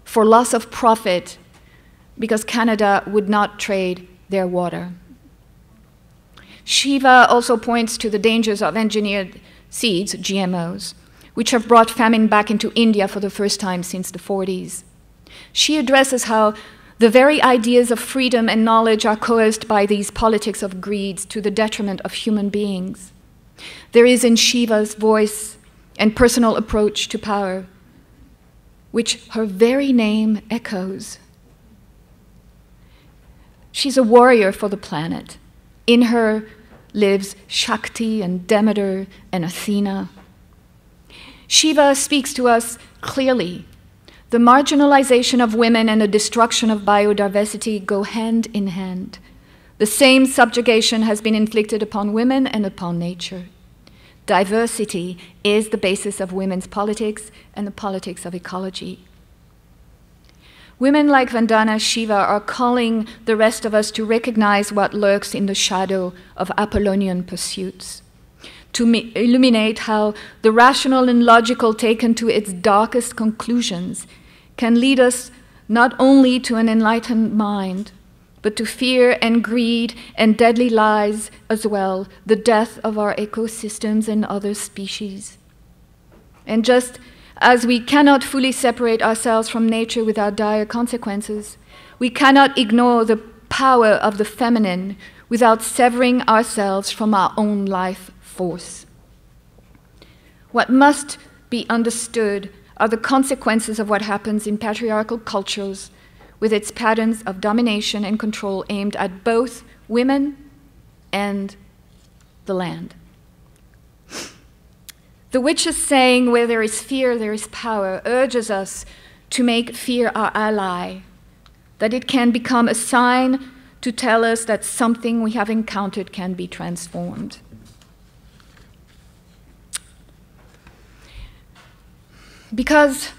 for loss of profit because Canada would not trade their water. Shiva also points to the dangers of engineered seeds, GMOs, which have brought famine back into India for the first time since the 40s. She addresses how the very ideas of freedom and knowledge are coerced by these politics of greed to the detriment of human beings. There is in Shiva's voice and personal approach to power, which her very name echoes. She's a warrior for the planet. In her lives Shakti and Demeter and Athena. Shiva speaks to us clearly. The marginalization of women and the destruction of biodiversity go hand in hand. The same subjugation has been inflicted upon women and upon nature. Diversity is the basis of women's politics and the politics of ecology. Women like Vandana Shiva are calling the rest of us to recognize what lurks in the shadow of Apollonian pursuits, to illuminate how the rational and logical taken to its darkest conclusions can lead us not only to an enlightened mind, but to fear and greed and deadly lies as well, the death of our ecosystems and other species. And just as we cannot fully separate ourselves from nature without dire consequences, we cannot ignore the power of the feminine without severing ourselves from our own life force. What must be understood are the consequences of what happens in patriarchal cultures with its patterns of domination and control aimed at both women and the land. The witch's saying, where there is fear, there is power, urges us to make fear our ally, that it can become a sign to tell us that something we have encountered can be transformed. Because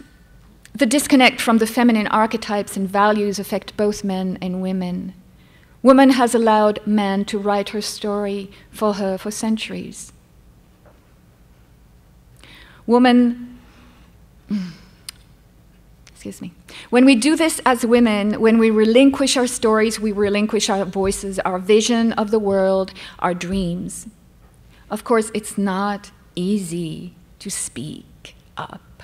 the disconnect from the feminine archetypes and values affect both men and women, Woman has allowed man to write her story for her for centuries. Woman, excuse me. When we do this as women, when we relinquish our stories, we relinquish our voices, our vision of the world, our dreams. Of course, it's not easy to speak up.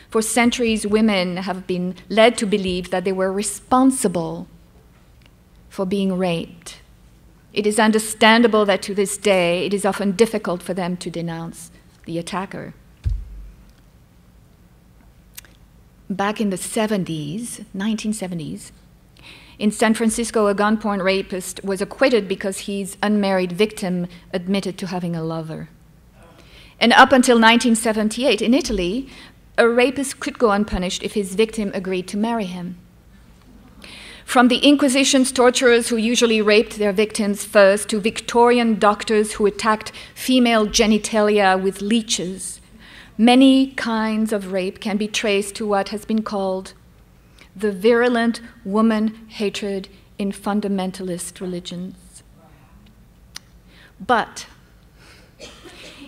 For centuries, women have been led to believe that they were responsible for being raped. It is understandable that to this day, it is often difficult for them to denounce the attacker. Back in the 1970s, in San Francisco, a gunpoint rapist was acquitted because his unmarried victim admitted to having a lover. And up until 1978, in Italy, a rapist could go unpunished if his victim agreed to marry him. From the Inquisition's torturers who usually raped their victims first, to Victorian doctors who attacked female genitalia with leeches, many kinds of rape can be traced to what has been called the virulent woman hatred in fundamentalist religions. But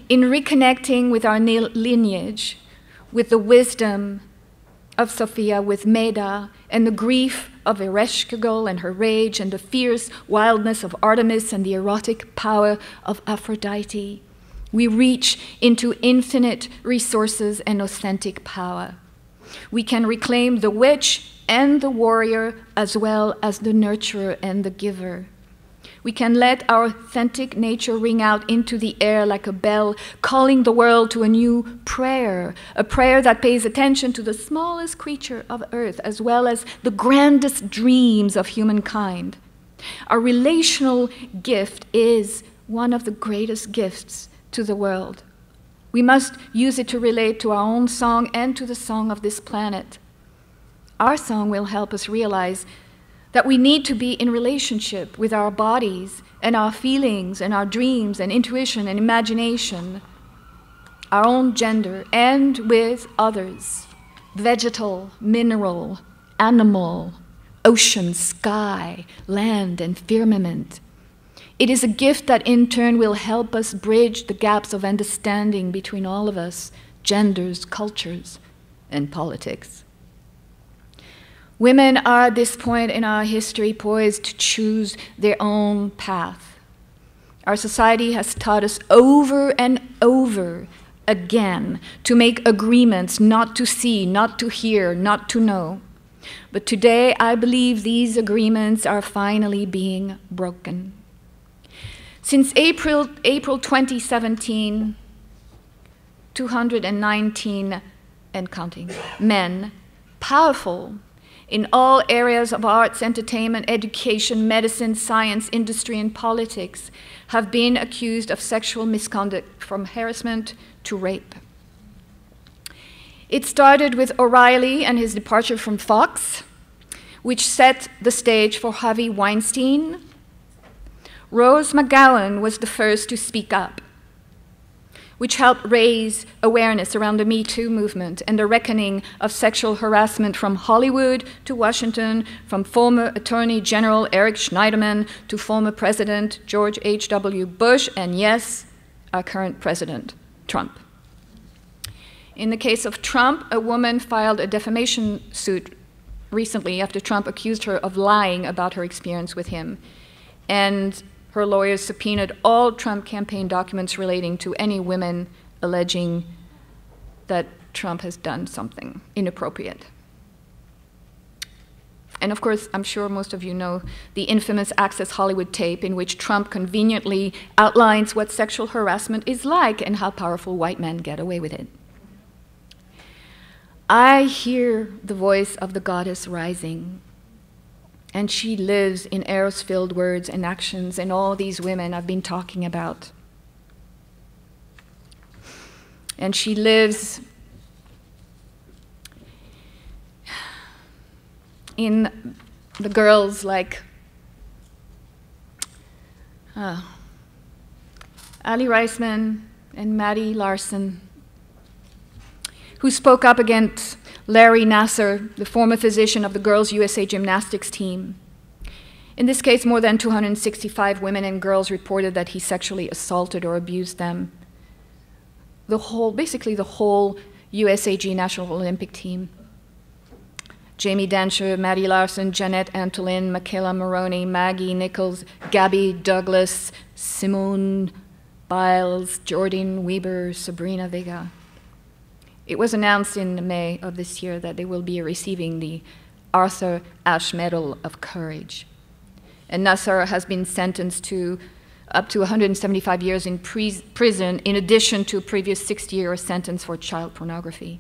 in reconnecting with our lineage, with the wisdom of Sophia, with Medea, and the grief of Ereshkigal and her rage, and the fierce wildness of Artemis and the erotic power of Aphrodite, we reach into infinite resources and authentic power. We can reclaim the witch and the warrior, as well as the nurturer and the giver. We can let our authentic nature ring out into the air like a bell, calling the world to a new prayer, a prayer that pays attention to the smallest creature of earth, as well as the grandest dreams of humankind. Our relational gift is one of the greatest gifts to the world. We must use it to relate to our own song and to the song of this planet. Our song will help us realize that we need to be in relationship with our bodies and our feelings and our dreams and intuition and imagination, our own gender, and with others, vegetal, mineral, animal, ocean, sky, land, and firmament. It is a gift that in turn will help us bridge the gaps of understanding between all of us, genders, cultures, and politics. Women are at this point in our history poised to choose their own path. Our society has taught us over and over again to make agreements not to see, not to hear, not to know. But today, I believe these agreements are finally being broken. Since April 2017, 219 and counting men, powerful in all areas of arts, entertainment, education, medicine, science, industry, and politics, have been accused of sexual misconduct, from harassment to rape. It started with O'Reilly and his departure from Fox, which set the stage for Harvey Weinstein. Rose McGowan was the first to speak up, which helped raise awareness around the Me Too movement and the reckoning of sexual harassment from Hollywood to Washington, from former Attorney General Eric Schneiderman to former President George H.W. Bush, and yes, our current President, Trump. In the case of Trump, a woman filed a defamation suit recently after Trump accused her of lying about her experience with him. And her lawyers subpoenaed all Trump campaign documents relating to any women alleging that Trump has done something inappropriate. And of course, I'm sure most of you know the infamous Access Hollywood tape in which Trump conveniently outlines what sexual harassment is like and how powerful white men get away with it. I hear the voice of the goddess rising, and she lives in eros-filled words and actions and all these women I've been talking about. And she lives in the girls like Ali Reisman and Maddie Larson, who spoke up against Larry Nassar, the former physician of the Girls USA Gymnastics team. In this case, more than 265 women and girls reported that he sexually assaulted or abused them. Basically the whole USAG National Olympic team. Jamie Dancher, Maddie Larson, Jeanette Antolin, Michaela Maroney, Maggie Nichols, Gabby Douglas, Simone Biles, Jordan Weber, Sabrina Vega. It was announced in May of this year that they will be receiving the Arthur Ashe Medal of Courage. And Nasser has been sentenced to up to 175 years in prison, in addition to a previous 60-year sentence for child pornography.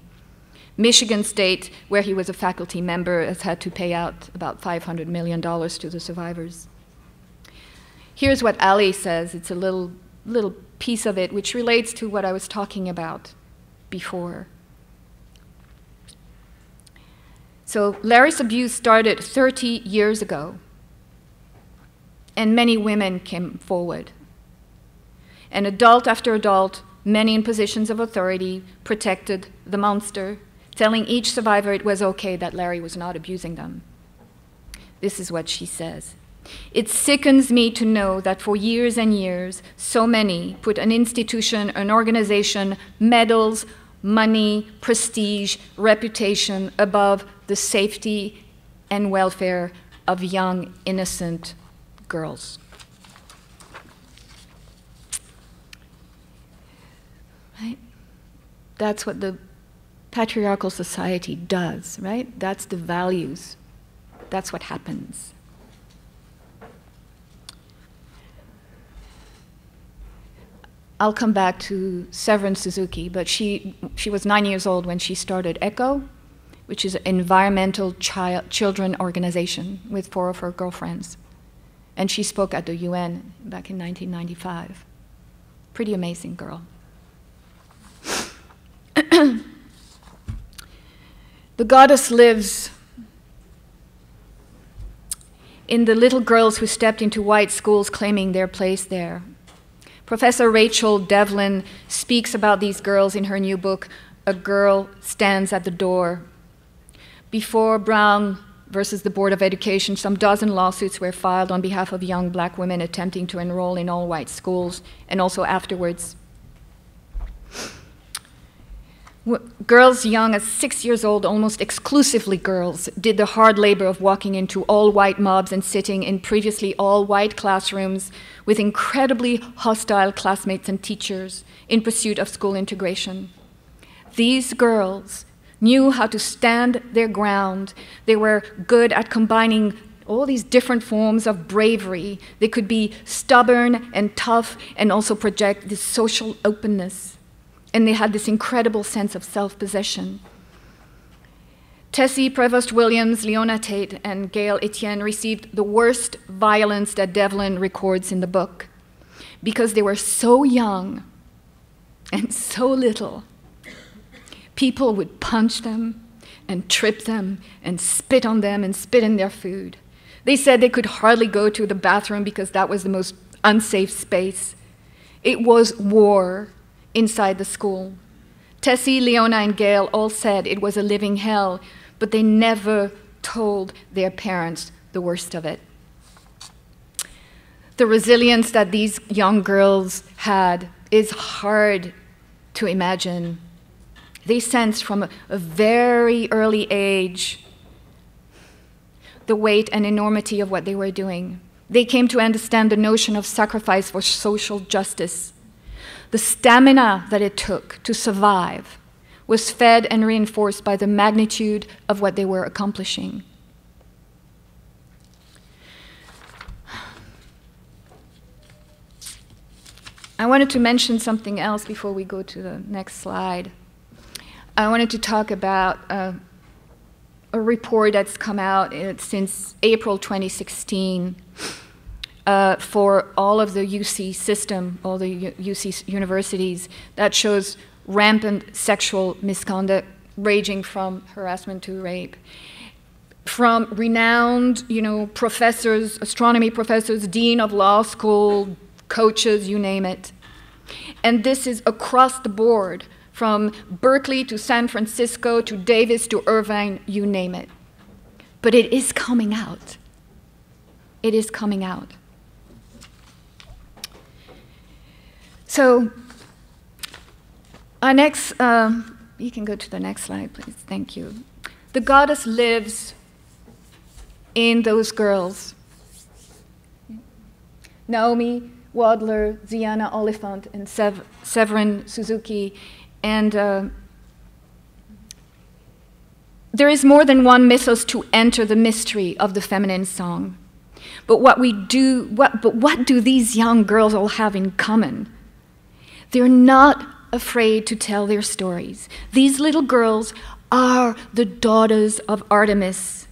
Michigan State, where he was a faculty member, has had to pay out about $500 million to the survivors. Here's what Ali says. It's a little piece of it, which relates to what I was talking about before. So Larry's abuse started 30 years ago, and many women came forward. And adult after adult, many in positions of authority, protected the monster, telling each survivor it was okay that Larry was not abusing them. This is what she says. It sickens me to know that for years and years, so many put an institution, an organization, medals, money, prestige, reputation above the safety and welfare of young, innocent girls. Right? That's what the patriarchal society does, right? That's the values. That's what happens. I'll come back to Severin Suzuki, but she was 9 years old when she started ECHO, which is an environmental children organization with 4 of her girlfriends. And she spoke at the UN back in 1995. Pretty amazing girl. The goddess lives in the little girls who stepped into white schools claiming their place there. Professor Rachel Devlin speaks about these girls in her new book, A Girl Stands at the Door. Before Brown versus the Board of Education, some dozen lawsuits were filed on behalf of young black women attempting to enroll in all-white schools, and also afterwards. Girls young as 6 years old, almost exclusively girls, did the hard labor of walking into all-white mobs and sitting in previously all-white classrooms with incredibly hostile classmates and teachers in pursuit of school integration. These girls knew how to stand their ground. They were good at combining all these different forms of bravery. They could be stubborn and tough and also project this social openness. And they had this incredible sense of self-possession. Tessie Prevost-Williams, Leona Tate, and Gail Etienne received the worst violence that Devlin records in the book because they were so young and so little. People would punch them and trip them and spit on them and spit in their food. They said they could hardly go to the bathroom because that was the most unsafe space. It was war inside the school. Tessie, Leona, and Gail all said it was a living hell, but they never told their parents the worst of it. The resilience that these young girls had is hard to imagine. They sensed from a very early age the weight and enormity of what they were doing. They came to understand the notion of sacrifice for social justice. The stamina that it took to survive was fed and reinforced by the magnitude of what they were accomplishing. I wanted to mention something else before we go to the next slide. I wanted to talk about a report that's come out since April 2016 for all of the UC system, all the UC universities, that shows rampant sexual misconduct ranging from harassment to rape. From renowned, professors, astronomy professors, dean of law school, coaches, you name it. And this is across the board, from Berkeley to San Francisco to Davis to Irvine, you name it. But it is coming out. It is coming out. So, our next, you can go to the next slide, please. Thank you. The goddess lives in those girls. Naomi, Wadler, Ziana Oliphant, and Severin Suzuki. And there is more than one mythos to enter the mystery of the feminine song. But what do these young girls all have in common? They're not afraid to tell their stories. These little girls are the daughters of Artemis,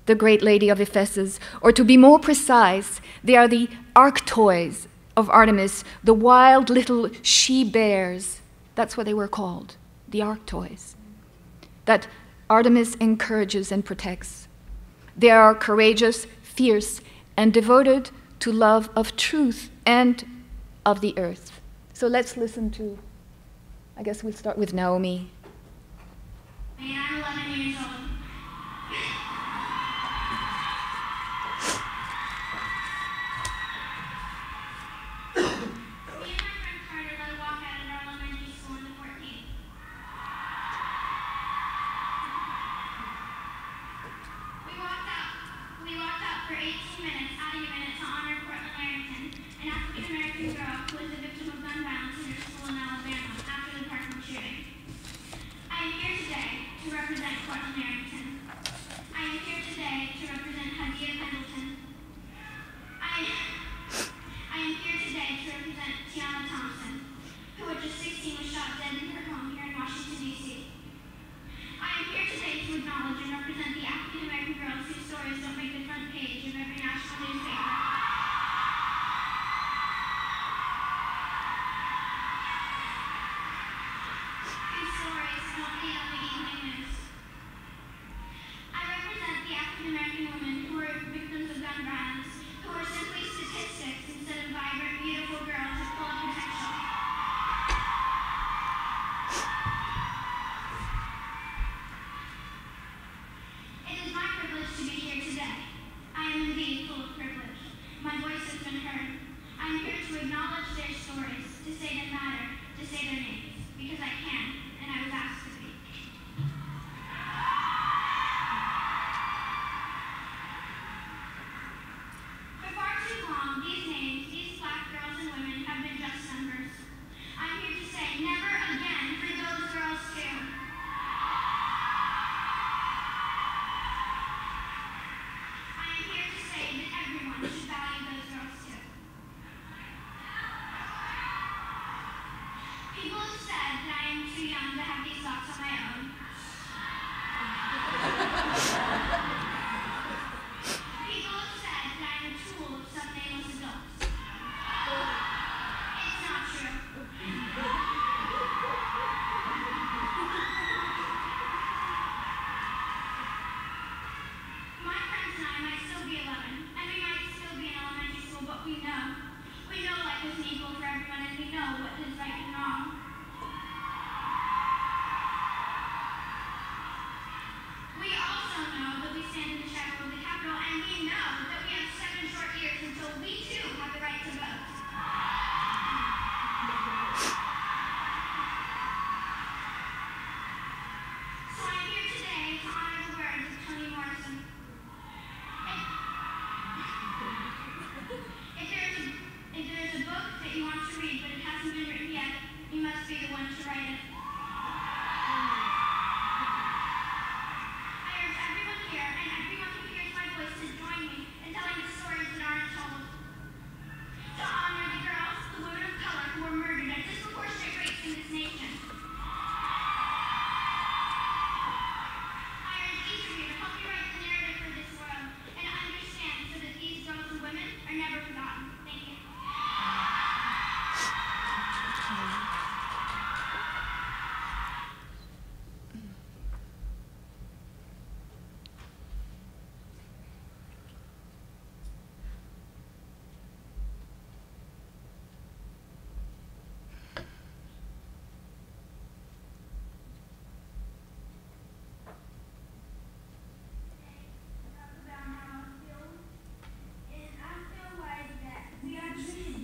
the great lady of Ephesus, or to be more precise, they are the Ark Toys of Artemis, the wild little she-bears. That's what they were called, the Ark Toys, that Artemis encourages and protects. They are courageous, fierce, and devoted to love of truth and of the earth. So let's listen to, I guess we'll start with Naomi. I'm 11 years old.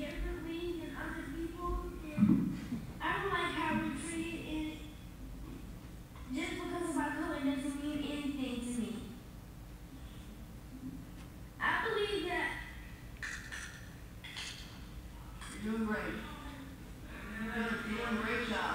differently than other people, and I don't like how we're treated, and just because of my color doesn't mean anything to me. I believe that you're doing great. You're doing a great job.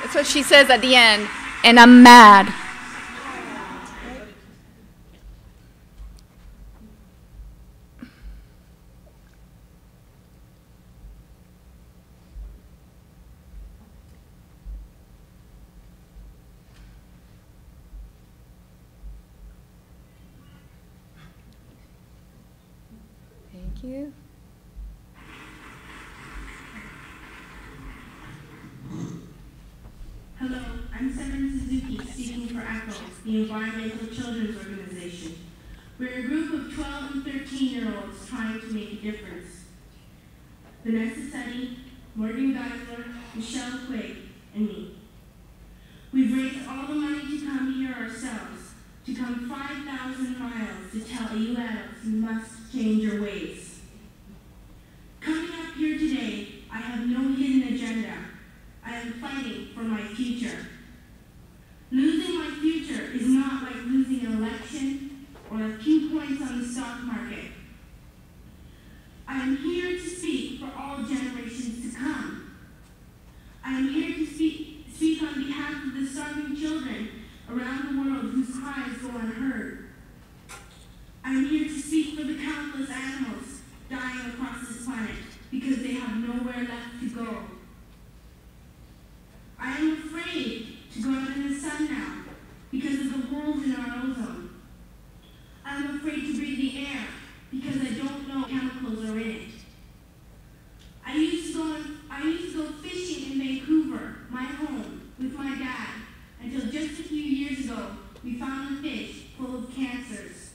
That's what she says at the end, and I'm mad. Thank you. Hello, I'm Seven Suzuki, speaking for ECHO, the Environmental Children's Organization. We're a group of 12 and 13-year-olds trying to make a difference. Vanessa Seti, Morgan Geisler, Michelle Quaid, and me. We've raised all the money to come here ourselves, to come 5,000 miles to tell you adults you must change your ways. Coming up here today, I have no hidden agenda. I am fighting for my future. Losing my future is not like losing an election or a few points on the stock market. I am here to speak for all generations to come. I am here to speak on behalf of the starving children around the world whose cries go unheard. I am here to speak for the countless animals dying across this planet because they have nowhere left to go. I am afraid to go out in the sun now because of the holes in our ozone. I am afraid to breathe the air because I don't know what chemicals are in it. I used to go fishing in Vancouver, my home, with my dad, until just a few years ago we found a fish full of cancers.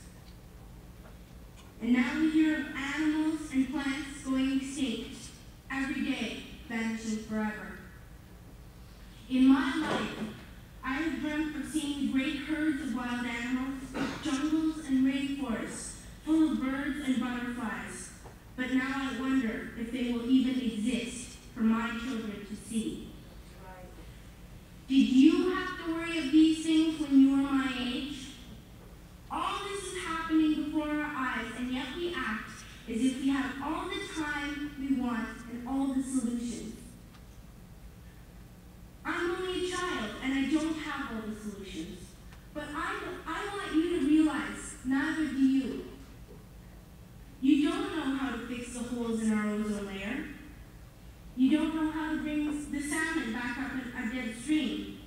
And now we hear of animals and plants going extinct, every day vanishing forever. In my life, I have dreamt of seeing great herds of wild animals, jungles and rainforests, full of birds and butterflies. But now I wonder if they will even exist for my children to see. Did you have to worry of these things when you were my age? All this is happening before our eyes, and yet we act as if we have all the time we want and all the solutions. I'm only a child, and I don't have all the solutions. But I want you to realize, neither do you. You don't know how to fix the holes in our ozone layer. You don't know how to bring the salmon back up a dead stream.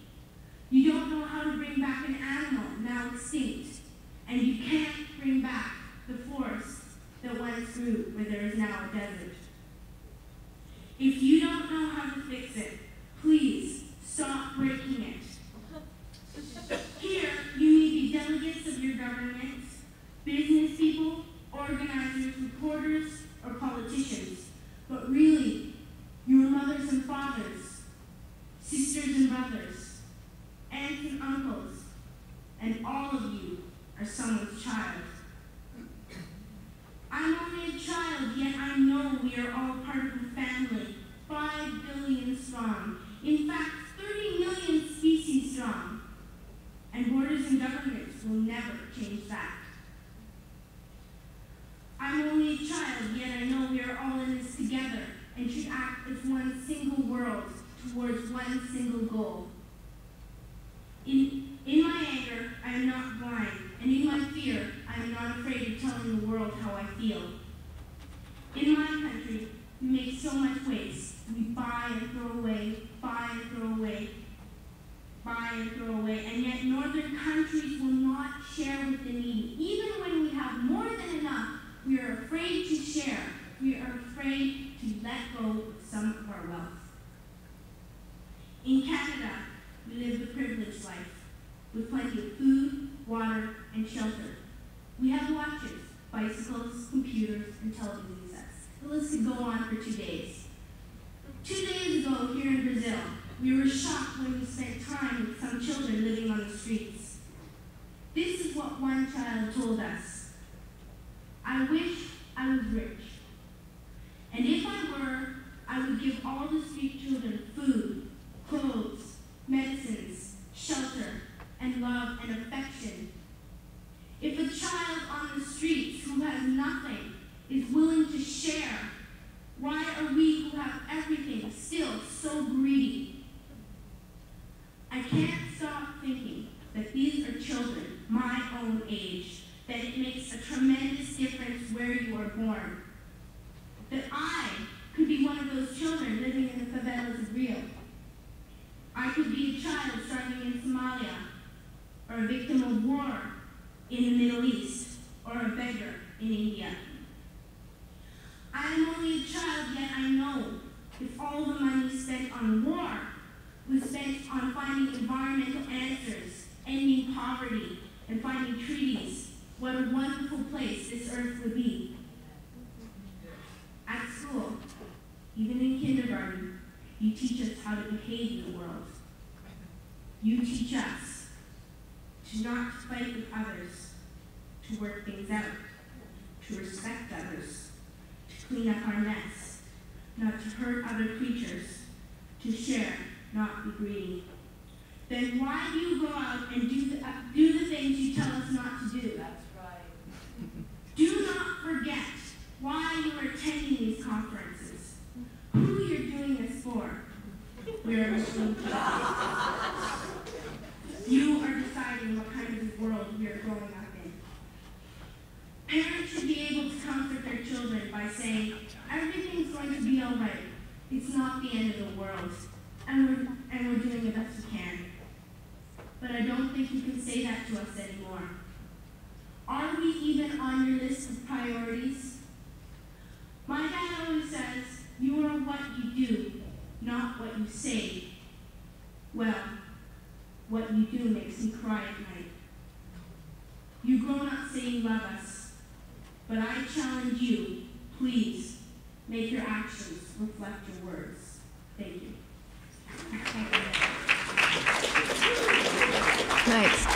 You don't know how to bring back an animal now extinct. And you can't bring back the forest that once grew where there is now a desert. If you don't know how to fix it, please stop breaking it. Here, you may be delegates of your governments, business people, organizers, reporters, or politicians, but really, your mothers fathers, sisters and brothers, aunts and uncles, and all of you are someone's child. I'm only a child, yet I know we are all part of a family, 5 billion strong. In fact, 30 million species strong. And borders and governments will never change that. I'm only a child, yet I know we are all in this together and should act as one single world towards one single goal. In my anger, I am not blind, and in my fear, I am not afraid of telling the world how I feel. In my country, we make so much waste. We buy and throw away, buy and throw away, buy and throw away, and yet northern countries will not share with the needy. Even when we have more than enough, we are afraid to share. We are afraid to let go of some of our wealth. In Canada, we live the privileged life, with plenty of food, water, and shelter. We have watches, bicycles, computers, and television sets. The list could go on for 2 days. 2 days ago, here in Brazil, we were shocked when we spent time with some children living on the streets. This is what one child told us. I wish I was rich. And if I were, I would give all the street children food, clothes, medicines, shelter, and love and affection. If a child on the streets who has nothing is willing to share, why are we who have everything still so greedy? I can't stop thinking that these are children my own age, that it makes a tremendous difference where you are born. That I could be one of those children living in the favelas of Rio. I could be a child struggling in Somalia, or a victim of war in the Middle East, or a beggar in India. I am only a child, yet I know if all the money spent on war was spent on finding environmental answers, ending poverty, and finding treaties, what a wonderful place this earth would be. At school, even in kindergarten, you teach us how to behave in the world. You teach us to not fight with others, to work things out, to respect others, to clean up our mess, not to hurt other creatures, to share, not be greedy. Then why do you go out and do the things you tell us not to do? That's right. Do not forget why you are attending these conferences, who you're doing this for. We are listening to you are deciding what kind of world we are growing up in. Parents should be able to comfort their children by saying, everything's going to be all right. It's not the end of the world, and we're doing the best we can. But I don't think you can say that to us anymore. Are we even on your list of priorities? My dad always says, you are what you do, not what you say. Well, what you do makes me cry at night. You grown-ups say you love us, but I challenge you, please, make your actions reflect your words. Thank you. Nice.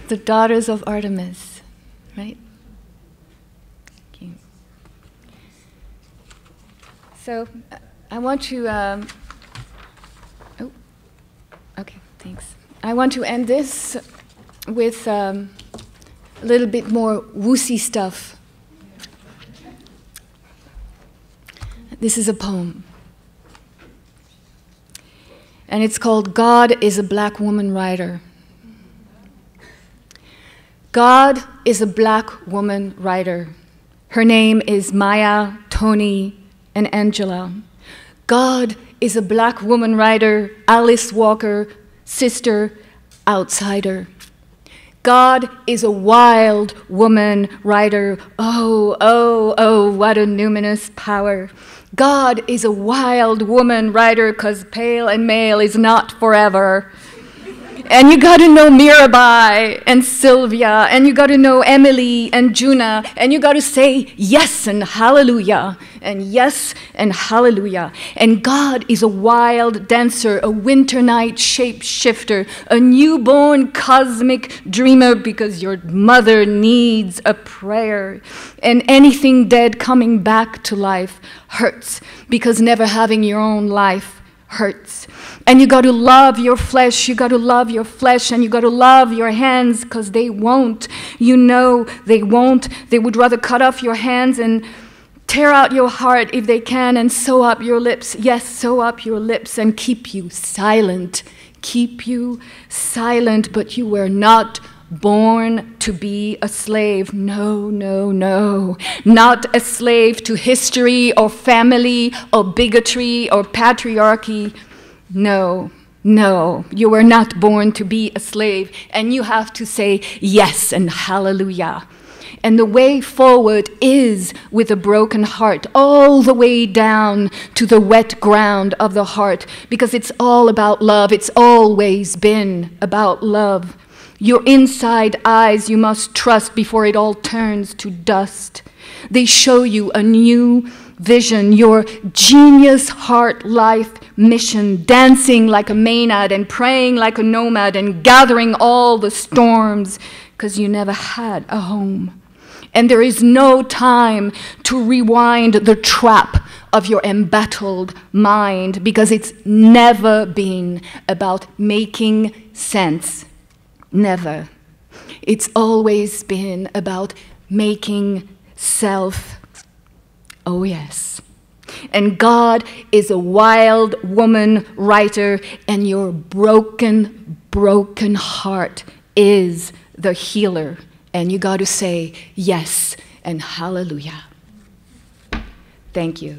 The Daughters of Artemis, right? Okay. So I want to, okay, thanks. I want to end this with a little bit more woosy stuff. This is a poem. And it's called God is a Black Woman Writer. God is a black woman writer. Her name is Maya, Tony, and Angela. God is a black woman writer, Alice Walker, sister, outsider. God is a wild woman writer. Oh, oh, oh, what a numinous power. God is a wild woman writer, 'cause pale and male is not forever. And you got to know Mirabai and Sylvia, and you got to know Emily and Juna, and you got to say yes and hallelujah. and yes and hallelujah. And God is a wild dancer, a winter night shapeshifter, a newborn cosmic dreamer because your mother needs a prayer. And anything dead coming back to life hurts because never having your own life hurts. And you got to love your flesh, you got to love your flesh, and you got to love your hands because they won't. You know they won't. They would rather cut off your hands and tear out your heart if they can and sew up your lips. Yes, sew up your lips and keep you silent. Keep you silent, but you were not born to be a slave. No, no, no. Not a slave to history or family or bigotry or patriarchy. No, no. You were not born to be a slave, and you have to say yes and hallelujah. And the way forward is with a broken heart, all the way down to the wet ground of the heart, because it's all about love. It's always been about love. Your inside eyes you must trust before it all turns to dust. They show you a new vision, your genius heart life mission, dancing like a maenad and praying like a nomad and gathering all the storms because you never had a home. And there is no time to rewind the trap of your embattled mind because it's never been about making sense. Never. It's always been about making self. Oh, yes. And God is a wild woman writer, and your broken, broken heart is the healer. And you got to say yes and hallelujah. Thank you.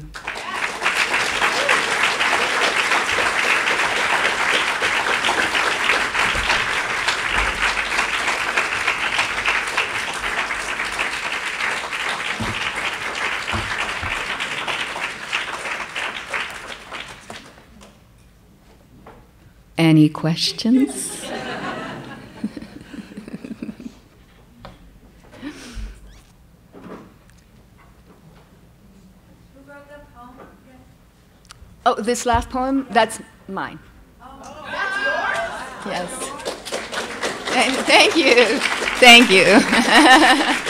Any questions? Oh, this last poem? That's mine. Oh, that's yours? Yes. Thank you. Thank you.